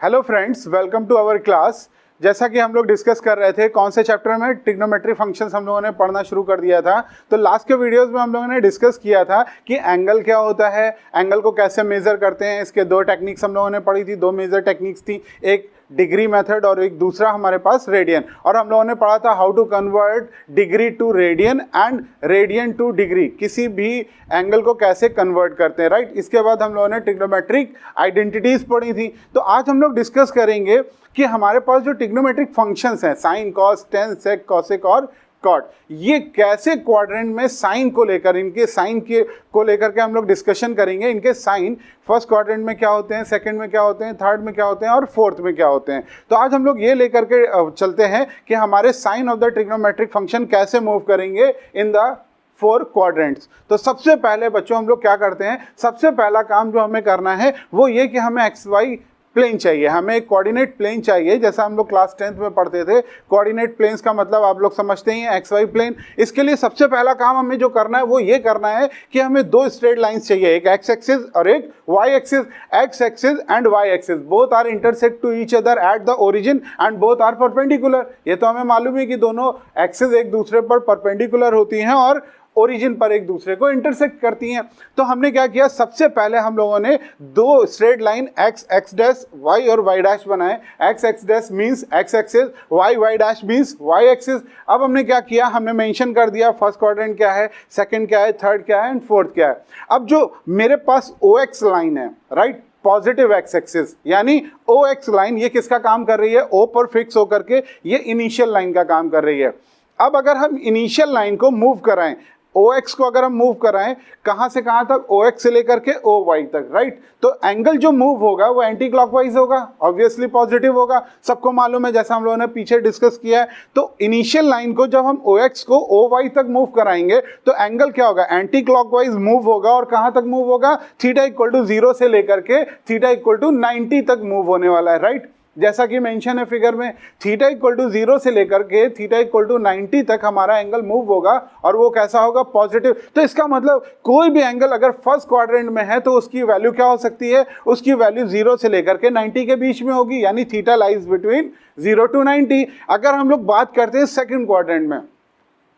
Hello friends, welcome to our class. जैसा कि हम लोग डिस्कस कर रहे थे कौन से चैप्टर में, ट्रिग्नोमेट्री फंक्शंस हम लोगों ने पढ़ना शुरू कर दिया था। तो लास्ट के वीडियोस में हम लोगों ने डिस्कस किया था कि एंगल क्या होता है, एंगल को कैसे मेजर करते हैं। इसके दो टेक्निक्स हम लोगों ने पढ़ी थी, दो मेजर टेक्निक्स थी, एक डिग्री मेथड और एक दूसरा हमारे पास रेडियन। और हम लोगों ने पढ़ा था how to convert degree to radian and radian to degree, किसी भी एंगल को कैसे कन्वर्ट करते हैं, राइट। इसके बाद हम लोगों ने ट्रिग्नोमेट्रिक आइडेंटिटीज पढ़ी थी। तो आज हम लोग डिस्कस करेंगे कि हमारे पास जो ट्रिग्नोमेट्रिक फंक्शंस हैं, साइन, कॉस, टेन, सेक, कॉसेक और कॉट, ये कैसे क्वाड्रेंट में साइन को लेकर, इनके साइन के को लेकर के हम लोग डिस्कशन करेंगे। इनके साइन फर्स्ट क्वाड्रेंट में क्या होते हैं, सेकंड में क्या होते हैं, थर्ड में क्या होते हैं और फोर्थ में क्या होते हैं। तो आज हम लोग ये लेकर के चलते हैं कि हमारे sign of the trigonometric function कैसे मूव करेंगे इन द 4 क्वाड्रेंट्स। तो सबसे पहले बच्चों हम लोग क्या करते हैं, सबसे पहला काम जो हमें करना है वो ये कि हमें एक्स वाई प्लेन चाहिए, हमें एक कोऑर्डिनेट प्लेन चाहिए। जैसा हम लोग क्लास 10th में पढ़ते थे, कोऑर्डिनेट प्लेन्स का मतलब आप लोग समझते ही हैं, एक्स वाई प्लेन। इसके लिए सबसे पहला काम हमें जो करना है वो ये करना है कि हमें दो स्ट्रेट लाइंस चाहिए, एक एक्स एक्सिस और एक y axis. X axis and y axis both are intersect to each other at the origin and both are perpendicular. ये तो हमें मालूम है कि दोनों एक्सिस एक दूसरे पर परपेंडिकुलर होती हैं और ओरिजिन पर एक दूसरे को इंटरसेक्ट करती हैं। तो हमने क्या किया, सबसे पहले हम लोगों ने दो straight line x x dash y और वाई डैश बनाए। X x dash means x axis, y y dash means y axis. अब हमने क्या किया, हमने मेंशन कर दिया फर्स्ट क्वाड्रेंट क्या है, सेकंड क्या है, थर्ड क्या है एंड फोर्थ क्या है। अब जो मेरे पास ओ एक्स लाइन है, राइट, पॉजिटिव एक्स एक्सिस, यानी ओ एक्स लाइन, ये किसका काम कर रही है, ओ पर फिक्स होकर के ये इनिशियल लाइन का काम कर रही है। अब अगर हम इनिशियल लाइन को मूव कराएं, ओ एक्स को अगर हम मूव कराएं कहां से कहां तक, ओ एक्स से लेकर के ओ वाई तक, राइट, तो एंगल जो मूव होगा वो एंटी क्लॉकवाइज होगा, ऑब्वियसली पॉजिटिव होगा, सबको मालूम है, जैसा हम लोगों ने पीछे डिस्कस किया है। तो इनिशियल लाइन को जब हम ओ एक्स को ओ वाई तक मूव कराएंगे तो एंगल क्या होगा, एंटी क्लॉकवाइज मूव होगा। और कहां तक मूव होगा, थीटा इक्वल टू 0 से लेकर के थीटा इक्वल टू 90 तक मूव होने वाला है, राइट। जैसा कि मेंशन है फिगर में, थीटा इक्वल टू 0 से लेकर के थीटा इक्वल टू 90 तक हमारा एंगल मूव होगा और वो कैसा होगा, पॉजिटिव। तो इसका मतलब कोई भी एंगल अगर फर्स्ट क्वाड्रेंट में है तो उसकी वैल्यू क्या हो सकती है, उसकी वैल्यू 0 से लेकर के 90 के बीच में होगी, यानी थीटा लाइज बिटवीन 0 to 90। अगर हम लोग बात करते हैं सेकंड क्वाड्रेंट में,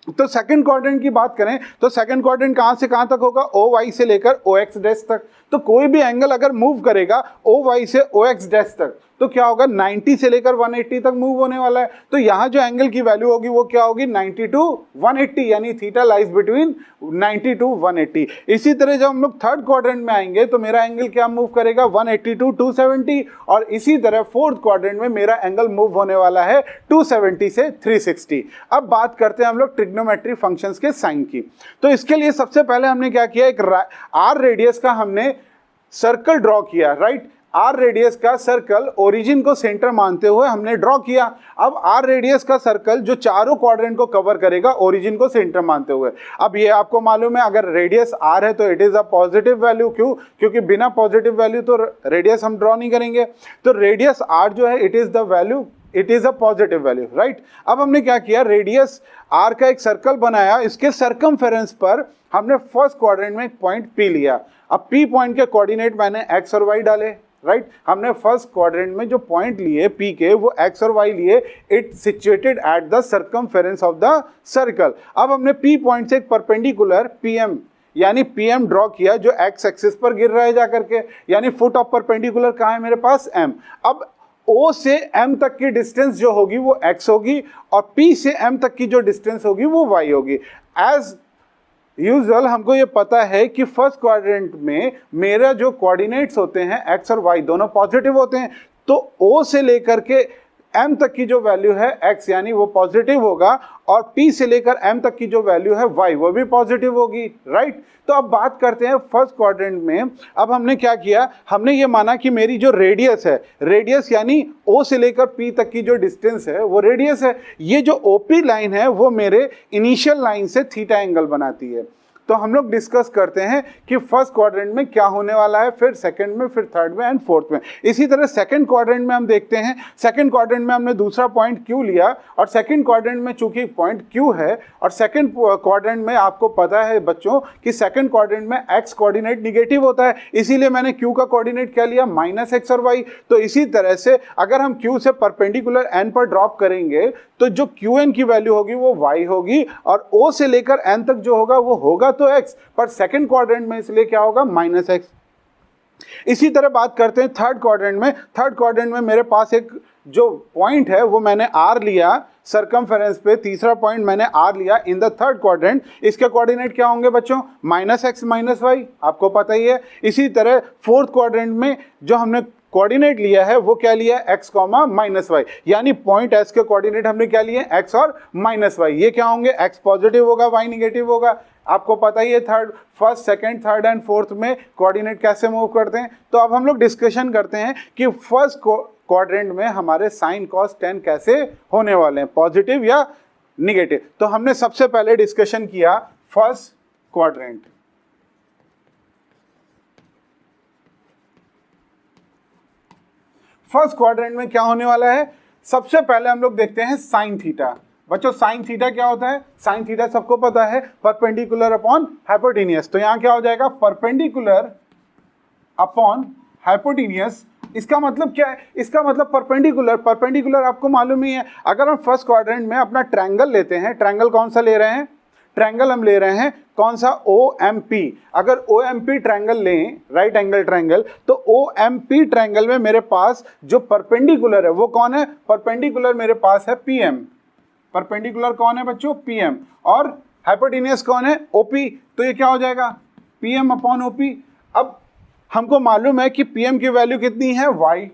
तो सेकंड क्वाड्रेंट की बात करें तो सेकंड क्वाड्रेंट कहां से कहां तक होगा, ओ वाई से लेकर ओ एक्स डैश तक। तो कोई भी एंगल अगर मूव करेगा ओ वाई से ओ एक्स डैश तक तो क्या होगा, 90 से लेकर 180 तक मूव होने वाला है। तो यहाँ जो एंगल की वैल्यू होगी वो क्या होगी, 90 to 180, यानी थीटा लाइज बिटवीन 90 to 180। इसी तरह जब हम लोग थर्ड क्वाड्रेंट में आएंगे तो मेरा एंगल क्या मूव करेगा, 180 to 270। और इसी तरह फोर्थ क्वाड्रेंट में मेरा एंगल मूव होने वाला है 270 से 360। अब बात करते हैं हम लोग ट्रिग्नोमेट्री फंक्शंस के साइन की। तो इसके लिए सबसे पहले हमने क्या किया, एक आर रेडियस का हमने सर्कल ड्रॉ किया, राइट। आर रेडियस का सर्कल ओरिजिन को सेंटर मानते हुए हमने ड्रॉ किया। अब आर रेडियस का सर्कल जो चारों क्वाड्रेंट को कवर करेगा ओरिजिन को सेंटर मानते हुए। अब ये आपको मालूम है, अगर रेडियस आर है तो it is a positive value. क्यों, क्योंकि बिना पॉजिटिव वैल्यू तो रेडियस हम ड्रॉ नहीं करेंगे। तो रेडियस आर जो है it is the value, it is a positive value, right. अब हमने क्या किया, रेडियस आर का एक सर्कल बनाया, इसके सर्कमफेरेंस पर हमने फर्स्ट क्वाड्रेंट में एक पॉइंट पी लिया। अब पी पॉइंट के कोऑर्डिनेट मैंने एक्स और वाई डाले, राइट। हमने फर्स्ट क्वाड्रेंट में जो पॉइंट लिए पी के वो एक्स और वाई लिए, it situated at the circumference of the circle. अब हमने पी पॉइंट से एक परपेंडिकुलर पीएम यानी पीएम ड्रॉ किया जो एक्स एक्सिस पर गिर रहा है जाकर के, यानी फुट ऑफ परपेंडिकुलर कहाँ है मेरे पास, एम। अब O से M तक की डिस्टेंस जो होगी वो x होगी और P से M तक की जो डिस्टेंस होगी वो y होगी। एज यूजुअल हमको ये पता है कि फर्स्ट क्वाड्रेंट में मेरा जो कोऑर्डिनेट्स होते हैं x और y दोनों पॉजिटिव होते हैं। तो O से लेकर के m तक की जो वैल्यू है x यानी वो पॉजिटिव होगा और p से लेकर m तक की जो वैल्यू है y वो भी पॉजिटिव होगी, राइट। तो अब बात करते हैं फर्स्ट क्वाड्रेंट में। अब हमने क्या किया, हमने ये माना कि मेरी जो रेडियस है, रेडियस यानी o से लेकर p तक की जो डिस्टेंस है वो रेडियस है। ये जो OP लाइन है वो मेरे इनिशियल लाइन से थीटा एंगल बनाती है। तो हम लोग डिस्कस करते हैं कि फर्स्ट क्वाड्रेंट में क्या होने वाला है, फिर सेकंड में, फिर थर्ड में एंड फोर्थ में। इसी तरह सेकंड क्वाड्रेंट में हम देखते हैं, सेकंड क्वाड्रेंट में हमने दूसरा पॉइंट क्यू लिया और सेकंड क्वाड्रेंट में चूंकि पॉइंट क्यू है और सेकंड क्वाड्रेंट में आपको पता है बच्चों कि सेकंड क्वाड्रेंट में एक्स कोऑर्डिनेट निगेटिव होता है, इसीलिए मैंने क्यू का कोऑर्डिनेट क्या लिया, -x और y। तो इसी तरह से अगर हम क्यू से परपेंडिकुलर n पर ड्रॉप करेंगे तो जो qn की वैल्यू होगी वो y होगी और o से लेकर n तक जो होगा वो होगा तो x, पर सेकंड क्वाड्रेंट में इसलिए क्या होगा, -x। इसी तरह बात करते हैं थर्ड क्वाड्रेंट में। थर्ड क्वाड्रेंट में मेरे पास एक जो पॉइंट है वो मैंने r लिया सरकमफेरेंस पे, तीसरा पॉइंट मैंने r लिया इन द थर्ड क्वाड्रेंट। इसके कोऑर्डिनेट क्या होंगे बच्चों, -x -y, आपको पता ही है। इसी तरह फोर्थ क्वाड्रेंट में जो हमने कोऑर्डिनेट लिया है वो क्या लिया है, x, -y, यानी पॉइंट s के कोऑर्डिनेट हमने क्या लिए, x और -y। ये क्या होंगे, x पॉजिटिव होगा, y निगेटिव होगा। आपको पता ही है first, second, third and fourth में कोऑर्डिनेट कैसे मूव करते हैं। तो अब हम लोग डिस्कशन करते हैं कि फर्स्ट क्वाड्रेंट में हमारे साइन कॉस टेन कैसे होने वाले हैं, पॉजिटिव या निगेटिव। तो हमने सबसे पहले डिस्कशन किया फर्स्ट क्वाड्रेंट। फर्स्ट क्वाड्रेंट में क्या होने वाला है, सबसे पहले हम लोग देखते हैं साइन थीटा। बच्चों साइन थीटा क्या होता है, साइन थीटा सबको पता है, परपेंडिकुलर अपॉन हाइपोटेनियस। तो यहां क्या हो जाएगा, परपेंडिकुलर अपॉन हाइपोटेनियस। इसका मतलब क्या है, इसका मतलब परपेंडिकुलर। परपेंडिकुलर आपको मालूम ही है, अगर हम फर्स्ट क्वाड्रेंट में अपना ट्रायंगल लेते हैं, ट्रायंगल कौन सा ले रहे हैं, ट्रायंगल हम ले रहे हैं कौन सा, OMP। अगर OMP ट्रायंगल लें, राइट एंगल ट्रायंगल, तो OMP ट्रायंगल में मेरे पास जो परपेंडिकुलर है वो कौन है, परपेंडिकुलर मेरे पास है PM। परपेंडिकुलर कौन है बच्चों, PM। और हाइपोटेनियस कौन है, OP। तो ये क्या हो जाएगा, PM अपॉन OP। अब हमको मालूम है कि PM की वैल्यू कितनी है, y,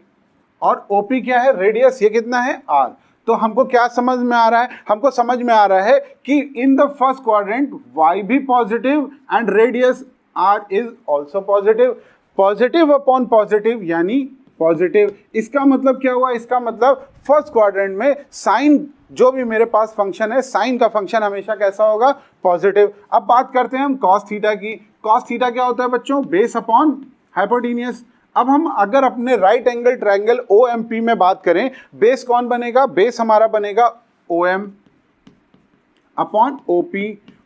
और OP क्या है, रेडियस, ये कितना है, r। तो हमको क्या समझ में आ रहा है, हमको समझ में आ रहा है कि in the first quadrant y भी positive and radius r is also positive. Positive upon positive यानी पॉजिटिव। इसका मतलब क्या हुआ, इसका मतलब फर्स्ट क्वाड्रेंट में साइन जो भी मेरे पास फंक्शन है, साइन का फंक्शन हमेशा कैसा होगा, पॉजिटिव। अब बात करते हैं हम कॉस थीटा की। कॉस थीटा क्या होता है बच्चों, बेस अपॉन हाइपोटेनियस। अब हम अगर अपने राइट एंगल ट्रायंगल OMP में बात करें, बेस कौन बनेगा, बेस हमारा बनेगा OM अपॉन OP।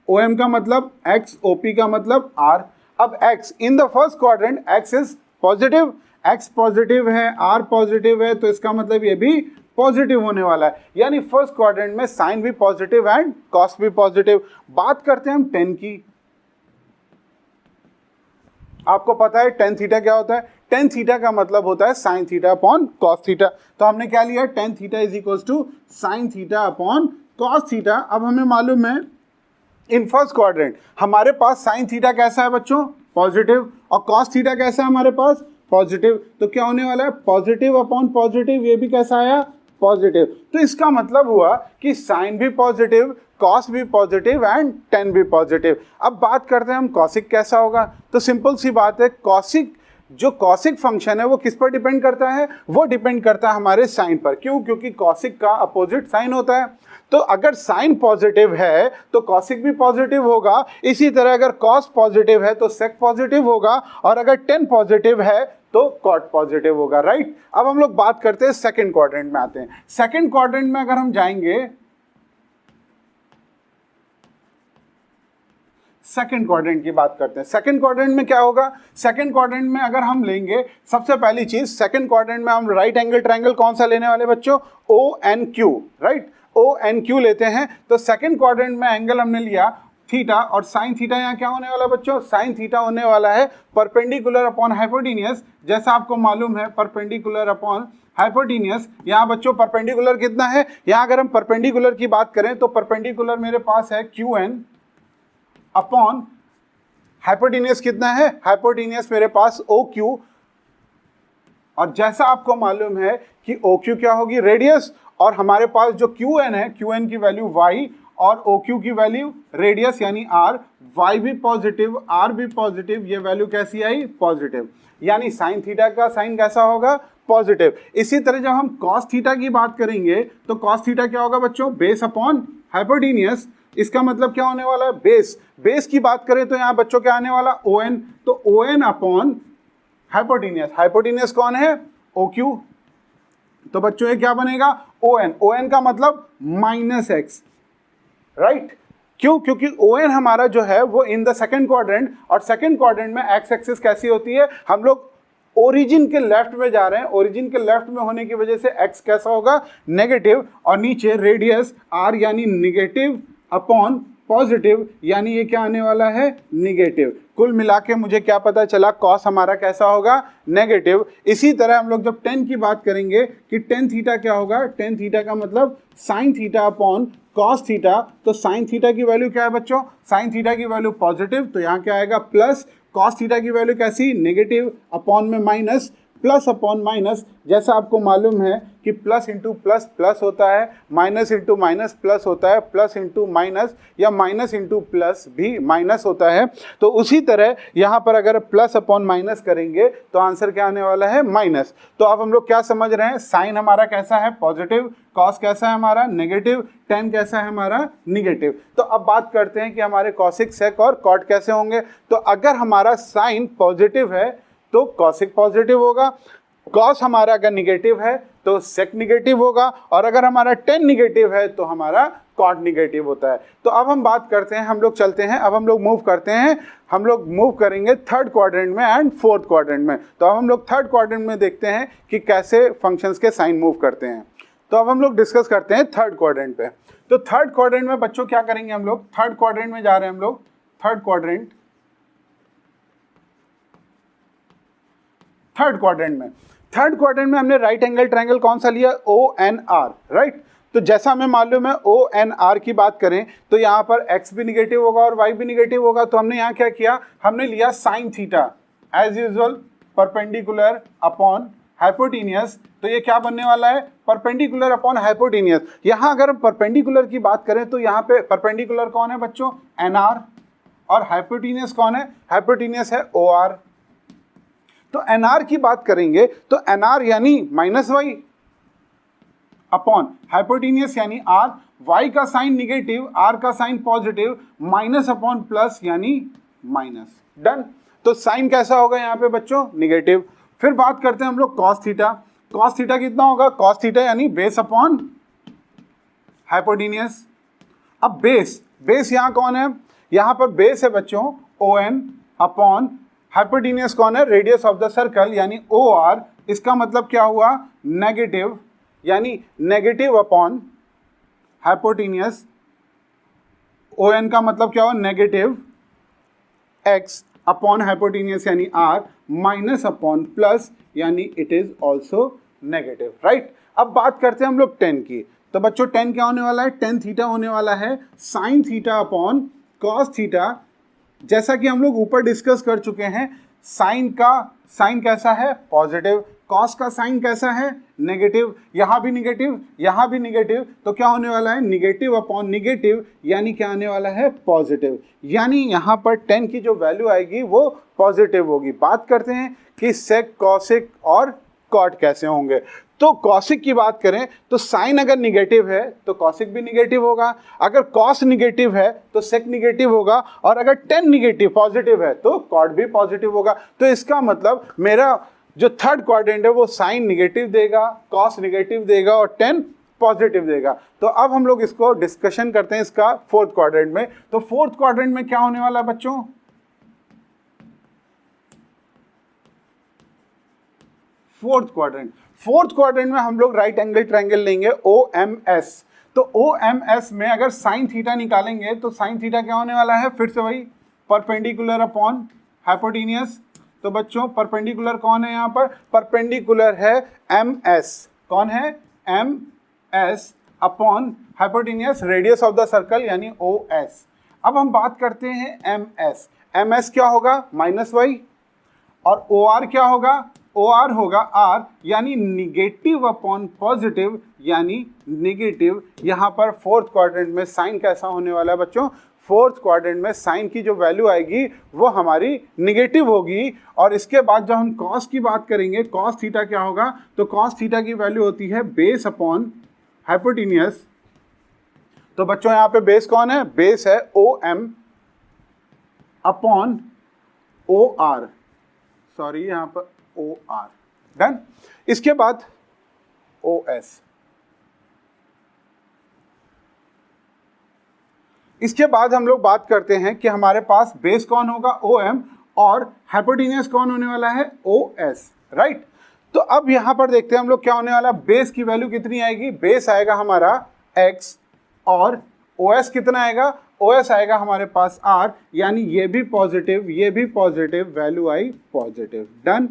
OM का मतलब x, OP का मतलब r। अब x in the first quadrant x is positive, x positive है, r पॉजिटिव है, तो इसका मतलब ये भी पॉजिटिव होने वाला है। यानी फर्स्ट क्वाड्रेंट में साइन भी पॉजिटिव एंड कॉस भी पॉजिटिव। बात करते हैं हम टेन की। आपको पता है टेन थीटा क्या होता है, टेन थीटा का मतलब होता है sine theta upon cos theta. तो हमने क्या लिया, tan theta is equals to sine theta upon cos theta. अब हमें मालूम है इन फर्स्ट क्वाड्रेंट हमारे पास साइन थीटा कैसा है बच्चों, पॉजिटिव, और कॉस थीटा कैसा है हमारे पास, पॉजिटिव। तो क्या होने वाला है, पॉजिटिव अपॉन पॉजिटिव, ये भी कैसा आया, पॉजिटिव। तो इसका मतलब हुआ कि साइन भी पॉजिटिव, कॉस भी पॉजिटिव एंड टेन भी पॉजिटिव। अब बात करते हैं हम कॉसिक कैसा होगा। तो सिंपल सी बात है, कॉसिक जो कॉसिक फंक्शन है वो किस पर डिपेंड करता है, वो डिपेंड करता है हमारे साइन पर। क्यों, क्योंकि कॉसिक का अपोजिट साइन होता है। तो अगर साइन पॉजिटिव है तो कॉसिक भी पॉजिटिव होगा, इसी तरह अगर कॉस पॉजिटिव है तो सेक पॉजिटिव होगा, और अगर टेन पॉजिटिव है तो कॉट पॉजिटिव होगा, राइट। अब हम लोग बात करते हैं सेकंड क्वाड्रेंट में आते हैं। सेकंड क्वाड्रेंट में अगर हम जाएंगे, सेकंड क्वाड्रेंट की बात करते हैं। सेकंड क्वाड्रेंट में क्या होगा, सेकंड क्वाड्रेंट में अगर हम लेंगे, सबसे पहली चीज सेकंड क्वाड्रेंट में हम राइट एंगल ट्रायंगल कौन सा लेने वाले बच्चों, ONQ, राइट, ONQ लेते हैं। तो सेकंड क्वाड्रेंट में एंगल हमने लिया थीटा, और साइन थीटा यहाँ क्या होने वाला बच्चों, साइन थीटा होने वाला है परपेंडिकुलर अपॉन हाइपोटेनियस। जैसा आपको मालूम है परपेंडिकुलर अपॉन हाइपोटेनियस। यहाँ बच्चों परपेंडिकुलर कितना है, यहाँ अगर हम परपेंडिकुलर की बात करें तो परपेंडिकुलर मेरे पास है QN अपॉन हाइपोटेनियस कितना है, हाइपोटेनियस मेरे पास OQ। और जैसा आपको मालूम है कि OQ क्या होगी, रेडियस, और हमारे पास जो QN है, QN की वैल्यू y और OQ की वैल्यू रेडियस यानी r। y भी पॉजिटिव, r भी पॉजिटिव, ये वैल्यू कैसी आई, पॉजिटिव। यानी साइन थीटा का साइन कैसा होगा, पॉजिटिव। इसी तरह जब हम कॉस थीटा की बात करेंगे तो कॉस थीटा क्या होगा बच्चों, बेस अपॉन हाइपोटेनियस। इसका मतलब क्या होने वाला है, बेस। बेस की बात करें तो यहाँ बच्चों क्या आने वाला, ओ एन, तो O N upon hypotenuse, hypotenuse कौन है, ओ क्यू, तो बच्चों ये क्या बनेगा, ओ एन, ओ एन का मतलब माइनस एक्स, राइट। क्यों, क्योंकि ओ एन हमारा जो है वो इन द सेकंड क्वाड्रेंट, और सेकंड क्वाड्रेंट में एक्स एक्सिस कैसी होती है, हम लोग ओरिजिन के लेफ्ट में जा रहे हैं, ओरिजिन के लेफ्ट में होने की वजह से एक्स कैसा होगा, नेगेटिव, और नीचे रेडियस आर यानी निगेटिव अपॉन पॉजिटिव, यानी ये क्या आने वाला है, निगेटिव। कुल मिला के मुझे क्या पता चला, कॉस हमारा कैसा होगा, नेगेटिव। इसी तरह हम लोग जब टेन की बात करेंगे कि टेन थीटा क्या होगा, टेन थीटा का मतलब sign theta upon cos theta, तो साइन थीटा की वैल्यू क्या है बच्चों, साइन थीटा की वैल्यू पॉजिटिव, तो यहाँ क्या आएगा प्लस, कॉस थीटा की वैल्यू कैसी, नेगेटिव, अपॉन में माइनस, प्लस अपॉन माइनस, जैसा आपको मालूम है कि प्लस इंटू प्लस प्लस होता है, माइनस इंटू माइनस प्लस होता है, प्लस इंटू माइनस या माइनस इंटू प्लस भी माइनस होता है। तो उसी तरह यहाँ पर अगर प्लस अपॉन माइनस करेंगे तो आंसर क्या आने वाला है, माइनस। तो अब हम लोग क्या समझ रहे हैं, साइन हमारा कैसा है, पॉजिटिव, कॉस कैसा है हमारा, नेगेटिव, टेन कैसा है हमारा, निगेटिव। तो अब बात करते हैं कि हमारे कॉसिक, सेक और कॉट कैसे होंगे। तो अगर हमारा साइन पॉजिटिव है तो कॉसिक पॉजिटिव होगा, कॉस हमारा अगर निगेटिव है तो सेक निगेटिव होगा, और अगर हमारा टेन निगेटिव है तो हमारा कॉट निगेटिव होता है। तो अब हम बात करते हैं, हम लोग चलते हैं, अब हम लोग मूव करते हैं, हम लोग मूव करेंगे थर्ड क्वाड्रेंट में एंड फोर्थ क्वाड्रेंट में। तो अब हम लोग थर्ड क्वाड्रेंट में देखते हैं कि कैसे फंक्शंस के साइन मूव करते हैं। तो अब हम लोग डिस्कस करते हैं थर्ड क्वाड्रेंट पे। तो थर्ड क्वाड्रेंट में बच्चों क्या करेंगे, हम लोग थर्ड क्वाड्रेंट में जा रहे हैं, हम लोग थर्ड क्वाड्रेंट, थर्ड क्वाड्रेंट में हमने राइट एंगल ट्रायंगल कौन सा लिया, ओ एन आर, राइट। तो जैसा हमें मालूम है ओ एन आर की बात करें तो यहाँ पर x भी निगेटिव होगा और y भी निगेटिव होगा, तो हमने यहाँ क्या किया, हमने लिया sine theta as usual perpendicular upon hypotenuse. तो ये क्या बनने वाला है, परपेंडिकुलर अपॉन हाइपोटेनियस। यहाँ अगर हम परपेंडिकुलर की बात करें तो यहाँ पे परपेंडिकुलर कौन है बच्चों, एन आर, और हाइपोटेनियस कौन है, हाइपोटेनियस है ओ आर। तो एन आर की बात करेंगे तो एन आर यानी माइनस वाई अपॉन हाइपोटेनियस यानी आर, वाई का साइन निगेटिव, आर का sign positive, minus upon plus यानी माइनस, डन। तो साइन कैसा होगा यहाँ पे बच्चों, निगेटिव। फिर बात करते हैं हम लोग कॉस थीटा, कॉस थीटा कितना होगा, कॉस थीटा यानी बेस अपॉन हाइपोटेनियस। अब बेस, बेस यहाँ कौन है, यहाँ पर बेस है बच्चों ओ एन अपॉन हाइपोटेनियस कौन है, रेडियस ऑफ द सर्कल यानी ओ आर। इसका मतलब क्या हुआ, नेगेटिव, यानी negative upon hypotenuse, O N का मतलब क्या हुआ, नेगेटिव एक्स अपॉन हाइपोटेनियस यानी आर, माइनस अपॉन प्लस यानी it is also negative, right. अब बात करते हैं हम लोग टेन की। तो बच्चों टेन क्या होने वाला है, टेन थीटा होने वाला है sine theta upon cos theta. जैसा कि हम लोग ऊपर डिस्कस कर चुके हैं, साइन का साइन कैसा है, पॉजिटिव, कॉस का साइन कैसा है, नेगेटिव, यहाँ भी निगेटिव, यहाँ भी निगेटिव, तो क्या होने वाला है, निगेटिव अपॉन निगेटिव यानी क्या आने वाला है, पॉजिटिव। यानी यहाँ पर 10 की जो वैल्यू आएगी वो पॉजिटिव होगी। बात करते हैं कि सेक, कॉसिक और कॉट कैसे होंगे। तो कॉसिक की बात करें तो साइन अगर निगेटिव है तो कॉसिक भी निगेटिव होगा, अगर कॉस निगेटिव है तो सेक निगेटिव होगा, और अगर 10 निगेटिव पॉजिटिव है तो कॉट भी पॉजिटिव होगा। तो इसका मतलब मेरा जो थर्ड क्वाड्रेंट है वो साइन निगेटिव देगा, कॉस निगेटिव देगा और 10 पॉजिटिव देगा। तो अब हम लोग इसको डिस्कशन करते हैं इसका फोर्थ क्वाड्रेंट में। तो फोर्थ क्वाड्रेंट में क्या होने वाला है बच्चों, फोर्थ क्वाड्रेंट में हम लोग राइट एंगल ट्रायंगल लेंगे ओ एम एस। तो ओ एम एस में अगर साइन थीटा निकालेंगे तो साइन थीटा क्या होने वाला है, फिर से वही परपेंडिकुलर अपॉन हाइपोटेनियस। तो बच्चों परपेंडिकुलर कौन है यहाँ पर, परपेंडिकुलर है एम एस, कौन है, M S upon hypotenuse radius of the circle यानी ओ एस। अब हम बात करते हैं एम एस, एम एस क्या होगा, माइनस वाई, और ओ आर क्या होगा, ओ आर होगा आर, यानी निगेटिव अपॉन पॉजिटिव यानी निगेटिव। यहाँ पर फोर्थ क्वाड्रेंट में साइन कैसा होने वाला है बच्चों, फोर्थ क्वाड्रेंट में साइन की जो वैल्यू आएगी वो हमारी निगेटिव होगी। और इसके बाद जब हम कॉस की बात करेंगे, कॉस थीटा क्या होगा, तो कॉस थीटा की वैल्यू होती है बेस अपॉन हाइपोटेनियस। तो बच्चों यहाँ पे बेस कौन है? बेस है OM अपॉन OR, सॉरी यहाँ पर OR, डन। इसके बाद OS, इसके बाद हम लोग बात करते हैं कि हमारे पास बेस कौन होगा? OM, और हाइपोटेन्यूस कौन होने वाला है? OS, right. तो अब यहां पर देखते हैं हम लोग क्या होने वाला, बेस की वैल्यू कितनी आएगी? बेस आएगा हमारा x, और OS कितना आएगा? OS आएगा हमारे पास R, यानी ये भी पॉजिटिव, ये भी पॉजिटिव, वैल्यू आई पॉजिटिव, डन।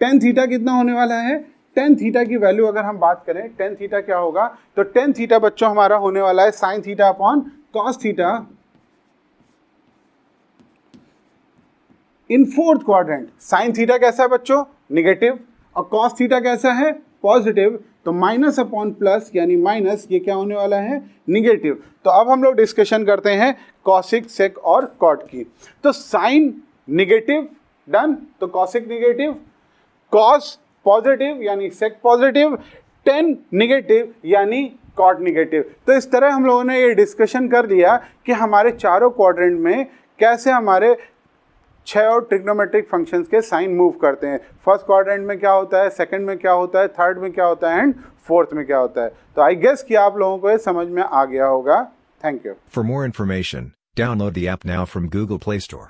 टेन थीटा कितना होने वाला है? टेन थीटा की वैल्यू अगर हम बात करें, टेन थीटा क्या होगा? तो टेन थीटा बच्चों हमारा होने वाला है sine theta upon cos theta in fourth quadrant. Sine theta कैसा है बच्चों? निगेटिव, और कॉस थीटा कैसा है? पॉजिटिव। तो माइनस अपॉन प्लस यानी माइनस, ये क्या होने वाला है? निगेटिव। तो अब हम लोग डिस्कशन करते हैं कॉसिक, सेक और कॉट की। तो साइन निगेटिव, डन। तो कॉसिक निगेटिव, कॉस पॉजिटिव यानी सेक पॉजिटिव, टेन निगेटिव यानी कॉट निगेटिव। तो इस तरह हम लोगों ने ये डिस्कशन कर लिया कि हमारे चारों क्वाड्रेंट में कैसे हमारे 6 और ट्रिग्नोमेट्रिक फंक्शंस के साइन मूव करते हैं। फर्स्ट क्वाड्रेंट में क्या होता है, सेकंड में क्या होता है, थर्ड में क्या होता है, एंड फोर्थ में क्या होता है। तो आई गेस कि आप लोगों को ये समझ में आ गया होगा। Thank you. For more information, download the app now from Google Play Store.